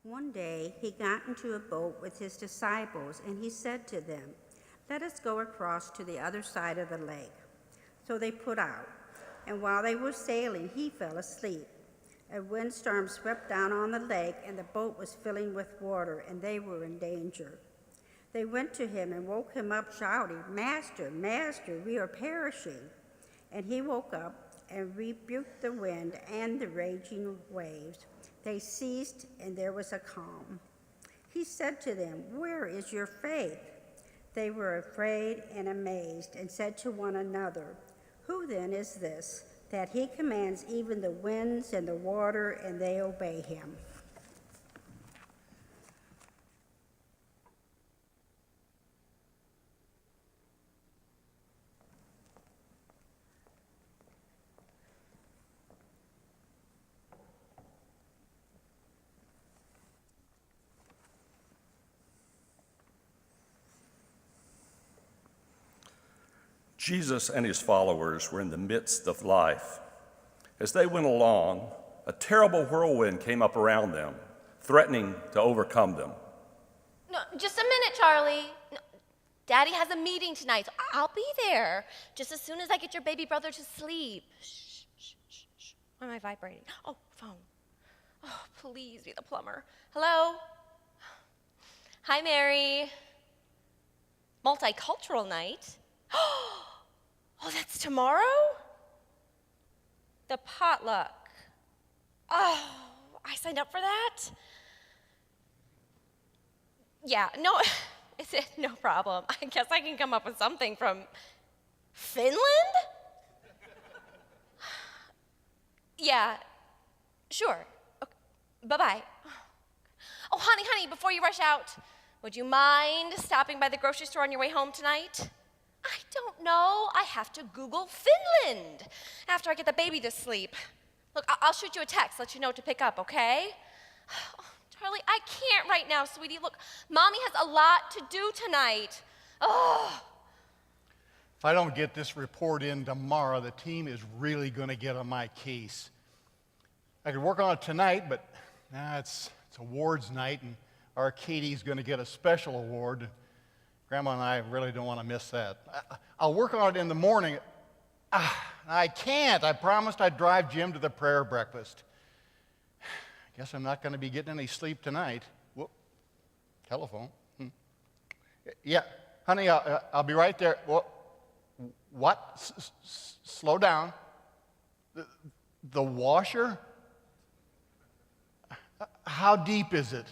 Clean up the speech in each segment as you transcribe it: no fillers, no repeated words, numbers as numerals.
One day he got into a boat with his disciples, and he said to them, "Let us go across to the other side of the lake." So they put out, and while they were sailing, he fell asleep. A windstorm swept down on the lake, and the boat was filling with water, and they were in danger. They went to him and woke him up, shouting, "Master, Master, we are perishing." And he woke up and rebuked the wind and the raging waves. They ceased, and there was a calm. He said to them, "Where is your faith?" They were afraid and amazed, and said to one another, "Who then is this, that he commands even the winds and the water, and they obey him?" Jesus and his followers were in the midst of life. As they went along, a terrible whirlwind came up around them, threatening to overcome them. No, just a minute, Charlie. No, Daddy has a meeting tonight, so I'll be there just as soon as I get your baby brother to sleep. Shh, shh, shh, shh. Why am I vibrating? Oh, phone. Oh, please be the plumber. Hello? Hi, Mary. Multicultural night? Oh, that's tomorrow? The potluck. Oh, I signed up for that? Yeah, no, no problem. I guess I can come up with something from Finland? Yeah, sure. Okay. Bye-bye. Oh, honey, before you rush out, would you mind stopping by the grocery store on your way home tonight? I don't know. I have to Google Finland after I get the baby to sleep. Look, I'll shoot you a text, let you know to pick up, okay? Oh, Charlie, I can't right now, sweetie. Look, Mommy has a lot to do tonight. Oh. If I don't get this report in tomorrow, the team is really going to get on my case. I could work on it tonight, but it's awards night, and our Katie's going to get a special award. Grandma and I really don't want to miss that. I'll work on it in the morning. I can't. I promised I'd drive Jim to the prayer breakfast. Guess I'm not going to be getting any sleep tonight. Whoop. Telephone. Yeah, honey, I'll be right there. What? Slow down. The washer? How deep is it?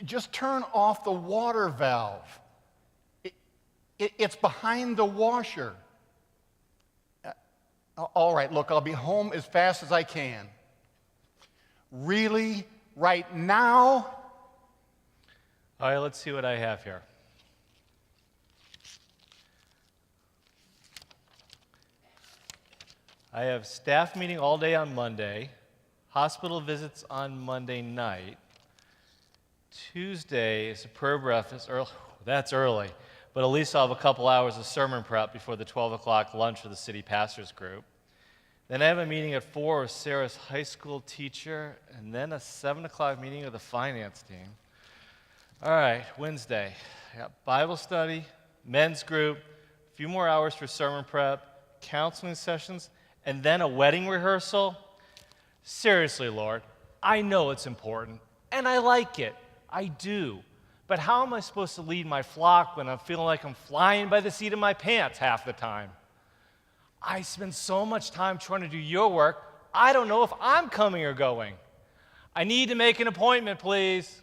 Just turn off the water valve. It's behind the washer. All right, look, I'll be home as fast as I can. Really? Right now? All right, let's see what I have here. I have staff meeting all day on Monday, hospital visits on Monday night. Tuesday is a prayer breakfast. That's early, but at least I'll have a couple hours of sermon prep before the 12 o'clock lunch with the city pastors group. Then I have a meeting at 4 with Sarah's high school teacher, and then a 7 o'clock meeting with the finance team. All right, Wednesday, I got Bible study, men's group, a few more hours for sermon prep, counseling sessions, and then a wedding rehearsal. Seriously, Lord, I know it's important, and I like it. I do. But how am I supposed to lead my flock when I'm feeling like I'm flying by the seat of my pants half the time? I spend so much time trying to do your work, I don't know if I'm coming or going. I need to make an appointment, please.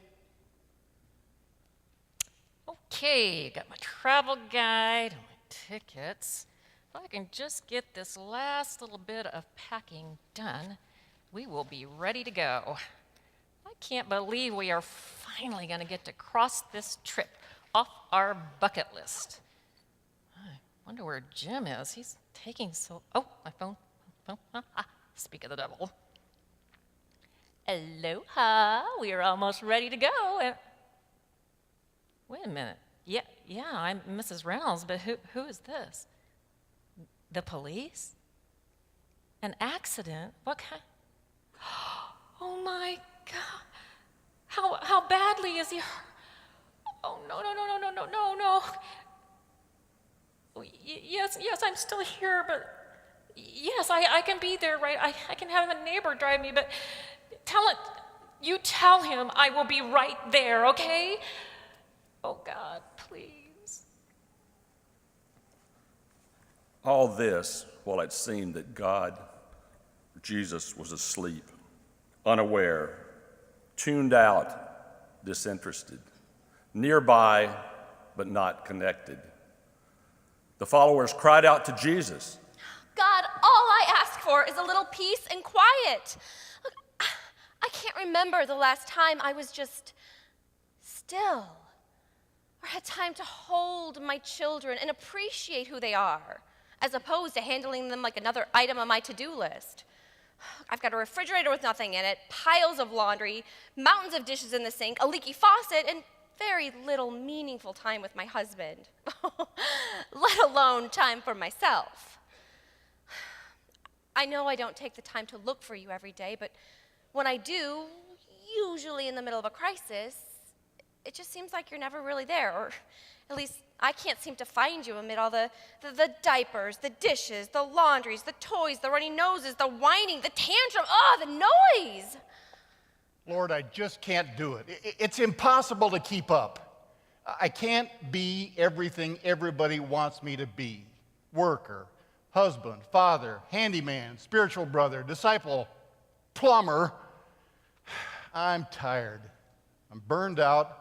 Okay, got my travel guide, my tickets. If I can just get this last little bit of packing done, we will be ready to go. I can't believe we are finally going to get to cross this trip off our bucket list. I wonder where Jim is. He's taking so... Oh, my phone. Speak of the devil. Aloha, we are almost ready to go. Wait a minute. Yeah, I'm Mrs. Reynolds, but who is this? The police? An accident? What kind? Oh my God. How badly is he hurt? Oh, no. Oh, yes, I'm still here, but yes, I can be there, right? I can have a neighbor drive me, but you tell him I will be right there, okay? Oh, God, please. All this while it seemed that Jesus was asleep, unaware, tuned out, disinterested, nearby but not connected. The followers cried out to Jesus. God, all I ask for is a little peace and quiet. Look, I can't remember the last time I was just still or had time to hold my children and appreciate who they are, as opposed to handling them like another item on my to-do list. I've got a refrigerator with nothing in it, piles of laundry, mountains of dishes in the sink, a leaky faucet, and very little meaningful time with my husband, let alone time for myself. I know I don't take the time to look for you every day, but when I do, usually in the middle of a crisis, it just seems like you're never really there, or at least I can't seem to find you amid all the diapers, the dishes, the laundries, the toys, the runny noses, the whining, the tantrum, the noise. Lord, I just can't do it. It's impossible to keep up. I can't be everything everybody wants me to be. Worker, husband, father, handyman, spiritual brother, disciple, plumber. I'm tired. I'm burned out.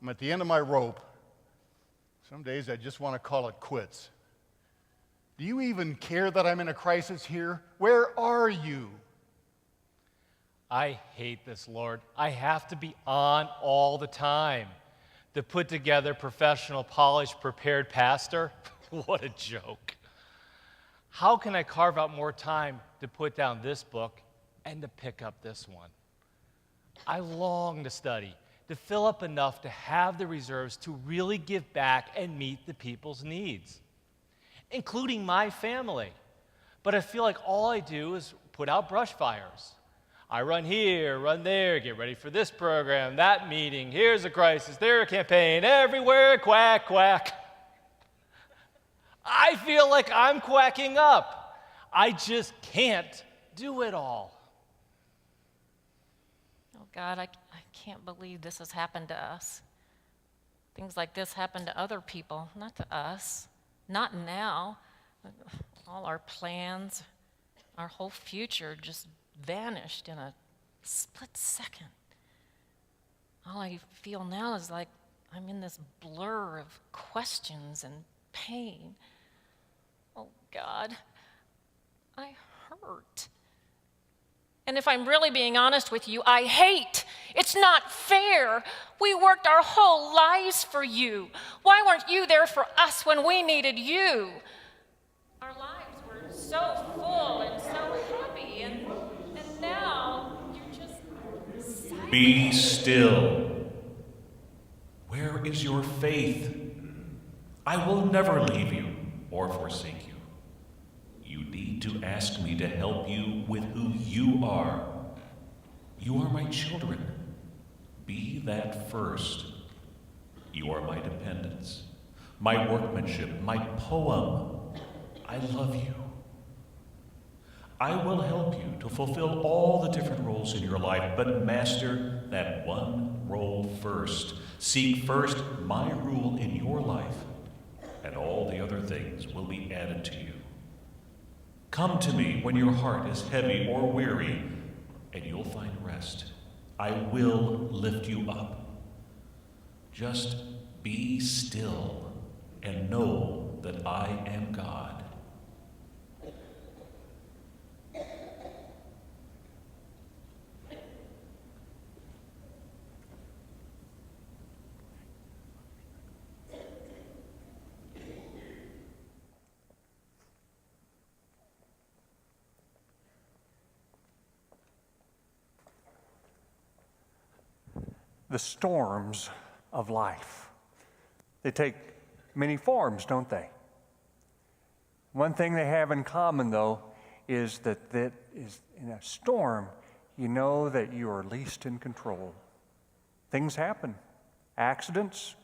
I'm at the end of my rope. Some days I just want to call it quits. Do you even care that I'm in a crisis here? Where are you? I hate this, Lord. I have to be on all the time. The put together, professional, polished, prepared pastor? What a joke. How can I carve out more time to put down this book and to pick up this one? I long to study, to fill up enough to have the reserves to really give back and meet the people's needs, including my family. But I feel like all I do is put out brush fires. I run here, run there, get ready for this program, that meeting, here's a crisis, there a campaign, everywhere, quack, quack. I feel like I'm quacking up. I just can't do it all. Oh, God, I can't believe this has happened to us. Things like this happen to other people, not to us. Not now. All our plans, our whole future just vanished in a split second. All I feel now is like I'm in this blur of questions and pain. Oh, God, I hurt. And if I'm really being honest with you, I hate. It's not fair. We worked our whole lives for you. Why weren't you there for us when we needed you? Our lives were so full and so happy, and now you're just silent. Be still. Where is your faith? I will never leave you or forsake you. You need to ask me to help you with who you are. You are my children. Be that first. You are my dependents, my workmanship, my poem. I love you. I will help you to fulfill all the different roles in your life, but master that one role first. Seek first my rule in your life, and all the other things will be added to you. Come to me when your heart is heavy or weary, and you'll find rest. I will lift you up. Just be still and know that I am God. The storms of life. They take many forms, don't they? One thing they have in common, though, is that in a storm, you know that you are least in control. Things happen. Accidents,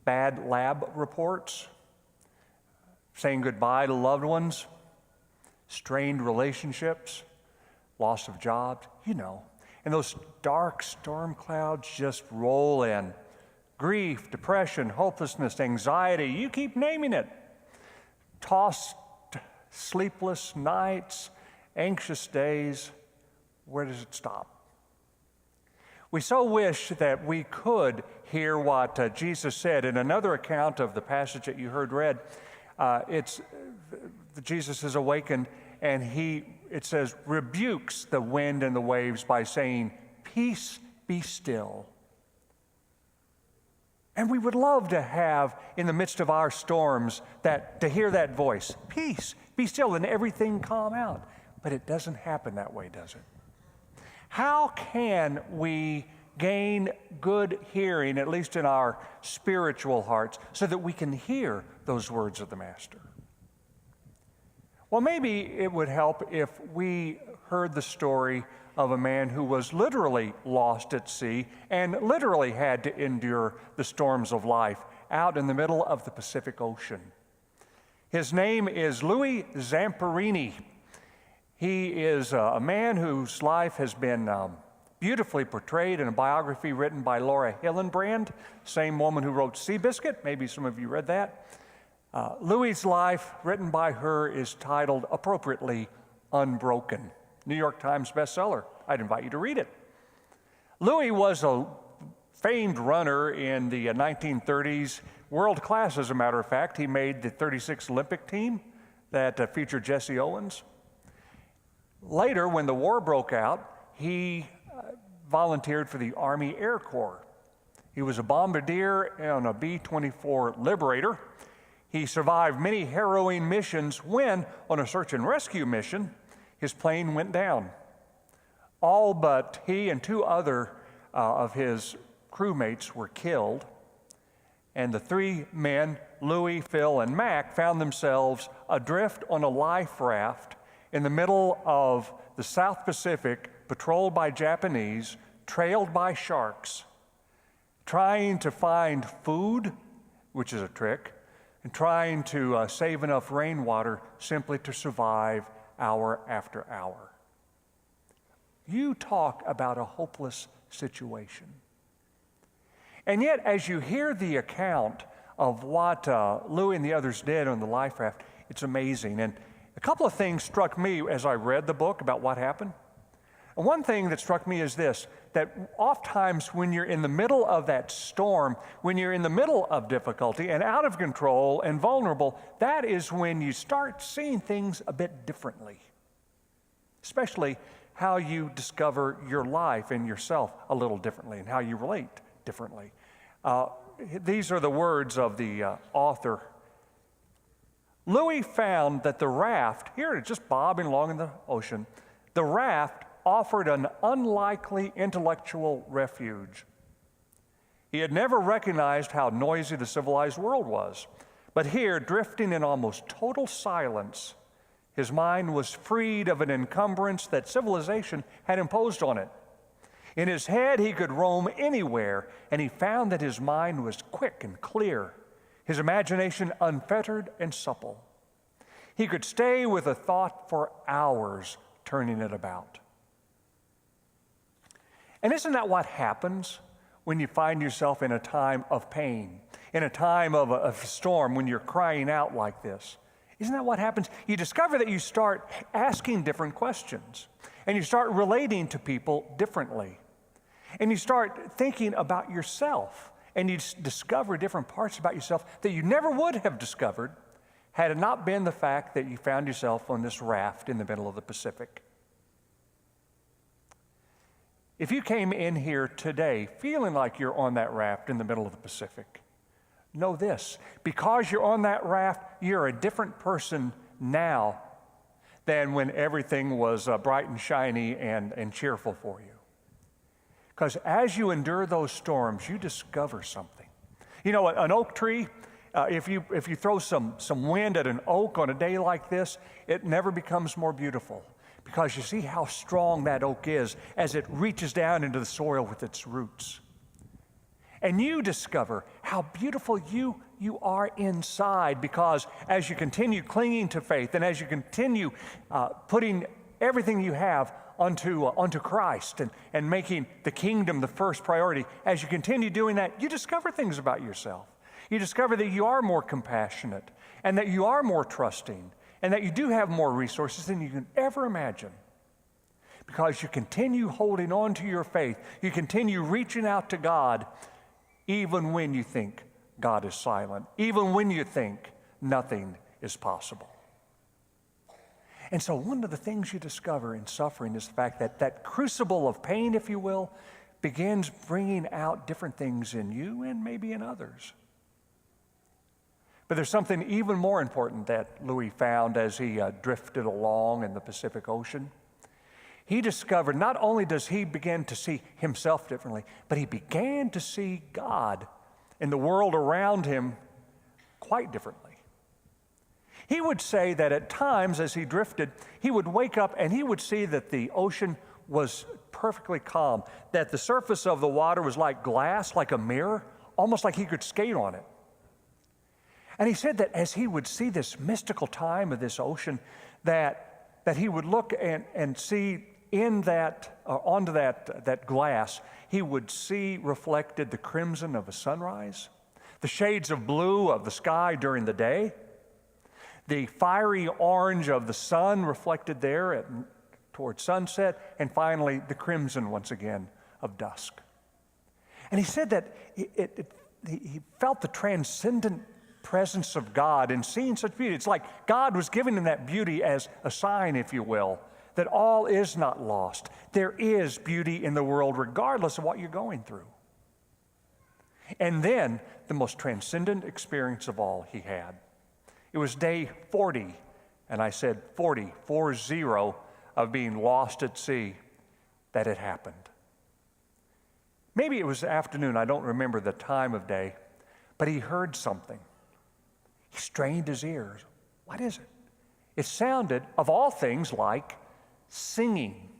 bad lab reports, saying goodbye to loved ones, strained relationships, loss of jobs, you know. And those dark storm clouds just roll in. Grief, depression, hopelessness, anxiety, you keep naming it. Tossed, sleepless nights, anxious days. Where does it stop? We so wish that we could hear what Jesus said in another account of the passage that you heard read. Jesus is awakened, and it says, rebukes the wind and the waves by saying, "Peace, be still." And we would love to have, in the midst of our storms, to hear that voice, "Peace, be still," and everything calm out. But it doesn't happen that way, does it? How can we gain good hearing, at least in our spiritual hearts, so that we can hear those words of the Master? Well, maybe it would help if we heard the story of a man who was literally lost at sea and literally had to endure the storms of life out in the middle of the Pacific Ocean. His name is Louis Zamperini. He is a man whose life has been beautifully portrayed in a biography written by Laura Hillenbrand, same woman who wrote Seabiscuit. Maybe some of you read that. Louis' life, written by her, is titled, appropriately, Unbroken. New York Times bestseller. I'd invite you to read it. Louis was a famed runner in the 1930s, world class, as a matter of fact. He made the 36 Olympic team that featured Jesse Owens. Later, when the war broke out, he volunteered for the Army Air Corps. He was a bombardier on a B-24 Liberator. He survived many harrowing missions when, on a search and rescue mission, his plane went down. All but he and two other of his crewmates were killed, and the three men, Louis, Phil, and Mac, found themselves adrift on a life raft in the middle of the South Pacific, patrolled by Japanese, trailed by sharks, trying to find food, which is a trick, and trying to save enough rainwater simply to survive hour after hour. You talk about a hopeless situation. And yet, as you hear the account of what Louis and the others did on the life raft, it's amazing. And a couple of things struck me as I read the book about what happened. And one thing that struck me is this, that oftentimes when you're in the middle of that storm, when you're in the middle of difficulty and out of control and vulnerable, that is when you start seeing things a bit differently, especially how you discover your life and yourself a little differently and how you relate differently. These are the words of the author. Louis found that the raft, here it's just bobbing along in the ocean, the raft offered an unlikely intellectual refuge. He had never recognized how noisy the civilized world was, but here, drifting in almost total silence, his mind was freed of an encumbrance that civilization had imposed on it. In his head, he could roam anywhere, and he found that his mind was quick and clear, his imagination unfettered and supple. He could stay with a thought for hours, turning it about. And isn't that what happens when you find yourself in a time of pain, in a time of a storm, when you're crying out like this? Isn't that what happens? You discover that you start asking different questions, and you start relating to people differently, and you start thinking about yourself, and you discover different parts about yourself that you never would have discovered had it not been the fact that you found yourself on this raft in the middle of the Pacific. If you came in here today feeling like you're on that raft in the middle of the Pacific, know this, because you're on that raft, you're a different person now than when everything was bright and shiny and cheerful for you. Because as you endure those storms, you discover something. You know, an oak tree, if you throw some wind at an oak on a day like this, it never becomes more beautiful. because you see how strong that oak is as it reaches down into the soil with its roots. And you discover how beautiful you are inside, because as you continue clinging to faith and as you continue putting everything you have onto Christ and making the kingdom the first priority, as you continue doing that, you discover things about yourself. You discover that you are more compassionate and that you are more trusting and that you do have more resources than you can ever imagine. Because you continue holding on to your faith, you continue reaching out to God, even when you think God is silent, even when you think nothing is possible. And so one of the things you discover in suffering is the fact that that crucible of pain, if you will, begins bringing out different things in you and maybe in others. But there's something even more important that Louis found as he drifted along in the Pacific Ocean. He discovered not only does he begin to see himself differently, but he began to see God and the world around him quite differently. He would say that at times as he drifted, he would wake up and he would see that the ocean was perfectly calm, that the surface of the water was like glass, like a mirror, almost like he could skate on it. And he said that as he would see this mystical time of this ocean, that he would look and see in that, onto that glass, he would see reflected the crimson of a sunrise, the shades of blue of the sky during the day, the fiery orange of the sun reflected there towards sunset, and finally the crimson once again of dusk. And he said that he felt the transcendent presence of God in seeing such beauty. It's like God was giving him that beauty as a sign, if you will, that all is not lost. There is beauty in the world regardless of what you're going through. And then the most transcendent experience of all he had. It was day 40, and I said 40 of being lost at sea, that it happened. Maybe it was afternoon, I don't remember the time of day, but he heard something. He strained his ears. What is it? It sounded, of all things, like singing.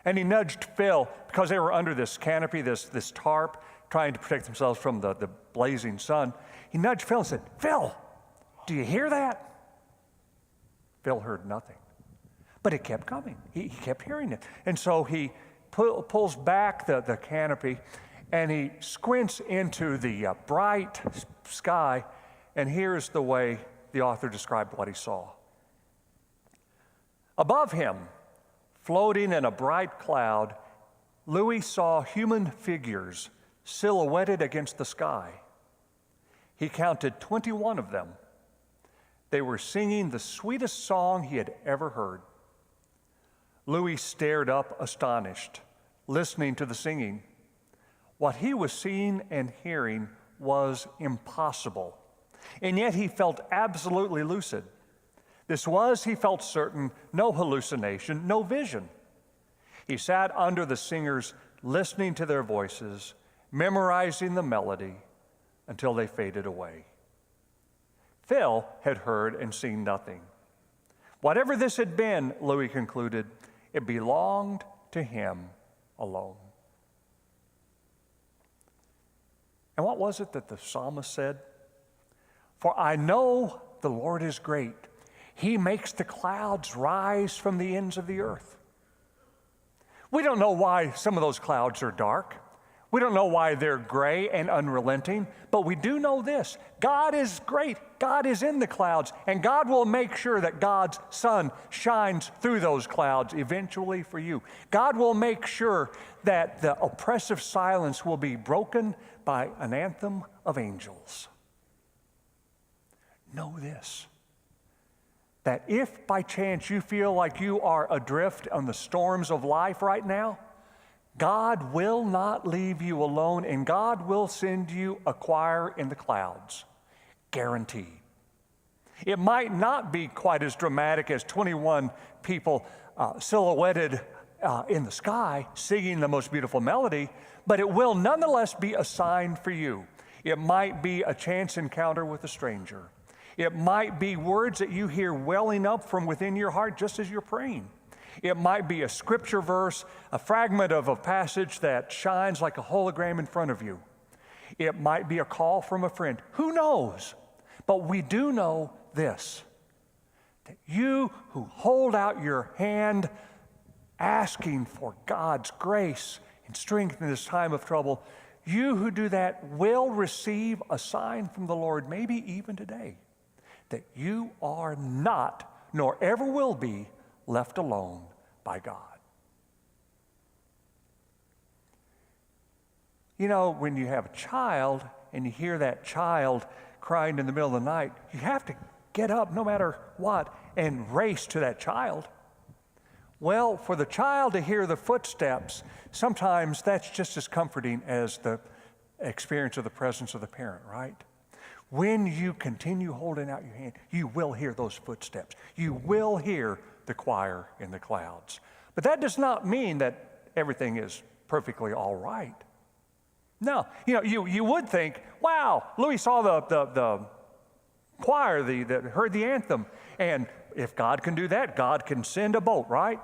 And he nudged Phil, because they were under this canopy, this tarp, trying to protect themselves from the blazing sun. He nudged Phil and said, "Phil, do you hear that?" Phil heard nothing. But it kept coming. He kept hearing it. And so he pulls back the canopy, and he squints into the bright sky, and here's the way the author described what he saw. Above him, floating in a bright cloud, Louis saw human figures silhouetted against the sky. He counted 21 of them. They were singing the sweetest song he had ever heard. Louis stared up astonished, listening to the singing. What he was seeing and hearing was impossible, and yet he felt absolutely lucid. This was, he felt certain, no hallucination, no vision. He sat under the singers, listening to their voices, memorizing the melody until they faded away. Phil had heard and seen nothing. Whatever this had been, Louis concluded, it belonged to him alone. And what was it that the psalmist said? "For I know the Lord is great. He makes the clouds rise from the ends of the earth." We don't know why some of those clouds are dark. We don't know why they're gray and unrelenting, but we do know this: God is great. God is in the clouds, and God will make sure that God's sun shines through those clouds eventually for you. God will make sure that the oppressive silence will be broken by an anthem of angels. Know this, that if by chance you feel like you are adrift on the storms of life right now, God will not leave you alone, and God will send you a choir in the clouds. Guaranteed. It might not be quite as dramatic as 21 people silhouetted in the sky singing the most beautiful melody, but it will nonetheless be a sign for you. It might be a chance encounter with a stranger. It might be words that you hear welling up from within your heart just as you're praying. It might be a scripture verse, a fragment of a passage that shines like a hologram in front of you. It might be a call from a friend. Who knows? But we do know this, that you who hold out your hand asking for God's grace and strength in this time of trouble, you who do that will receive a sign from the Lord, maybe even today, that you are not, nor ever will be, left alone by God. You know, when you have a child and you hear that child crying in the middle of the night, you have to get up no matter what and race to that child. Well, for the child to hear the footsteps, sometimes that's just as comforting as the experience of the presence of the parent, right? When you continue holding out your hand, you will hear those footsteps. You will hear the choir in the clouds. But that does not mean that everything is perfectly all right. No, you would think, wow, Louis saw the choir that heard the anthem, and if God can do that, God can send a boat, right?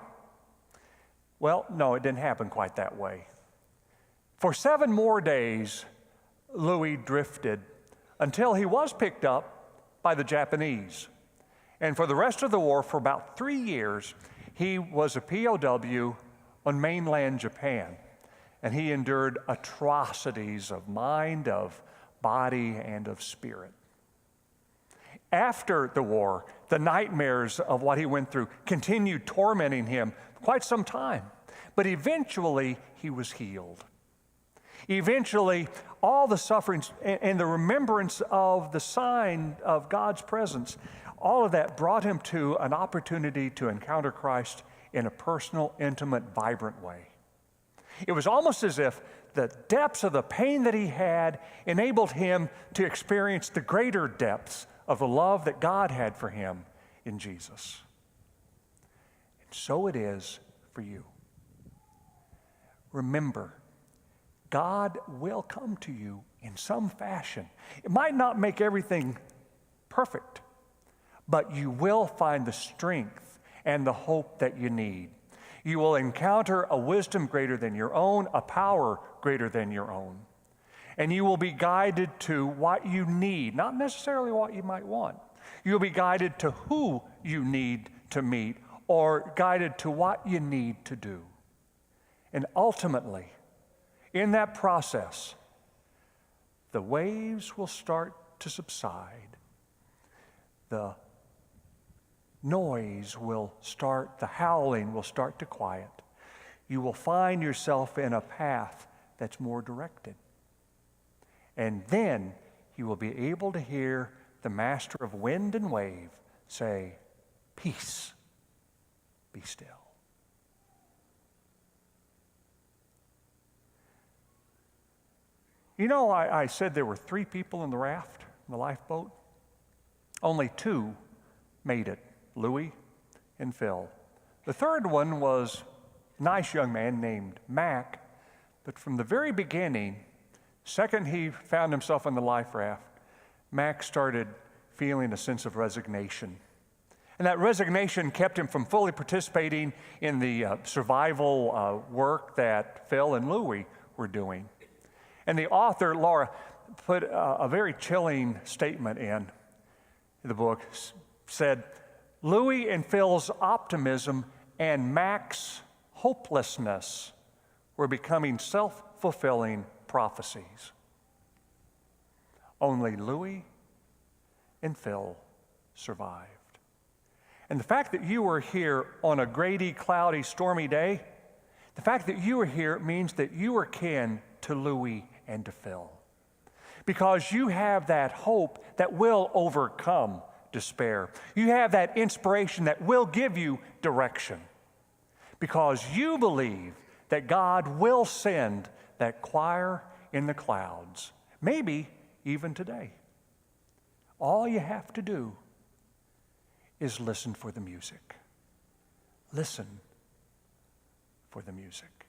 Well, no, it didn't happen quite that way. For 7 more days, Louis drifted until he was picked up by the Japanese. And for the rest of the war, for about 3 years, he was a POW on mainland Japan. And he endured atrocities of mind, of body, and of spirit. After the war, the nightmares of what he went through continued tormenting him quite some time. But eventually, he was healed. Eventually, all the sufferings and the remembrance of the sign of God's presence, all of that brought him to an opportunity to encounter Christ in a personal, intimate, vibrant way. It was almost as if the depths of the pain that he had enabled him to experience the greater depths of the love that God had for him in Jesus. And so it is for you. Remember, God will come to you in some fashion. It might not make everything perfect, but you will find the strength and the hope that you need. You will encounter a wisdom greater than your own, a power greater than your own. And you will be guided to what you need, not necessarily what you might want. You'll be guided to who you need to meet or guided to what you need to do. And ultimately, in that process, the waves will start to subside. The noise will start, the howling will start to quiet. You will find yourself in a path that's more directed. And then you will be able to hear the master of wind and wave say, "Peace, be still." You know, I said there were 3 people in the raft, in the lifeboat. Only 2 made it, Louis and Phil. The third one was a nice young man named Mac, but from the very beginning, second he found himself on the life raft, Mac started feeling a sense of resignation. And that resignation kept him from fully participating in the survival work that Phil and Louis were doing. And the author, Laura, put a very chilling statement in the book, said, Louis and Phil's optimism and Mac's hopelessness were becoming self-fulfilling prophecies. Only Louis and Phil survived. And the fact that you are here on a grady, cloudy, stormy day, the fact that you are here means that you are kin to Louis and to Phil. Because you have that hope that will overcome despair. You have that inspiration that will give you direction. Because you believe that God will send that choir in the clouds, maybe even today. All you have to do is listen for the music. Listen for the music.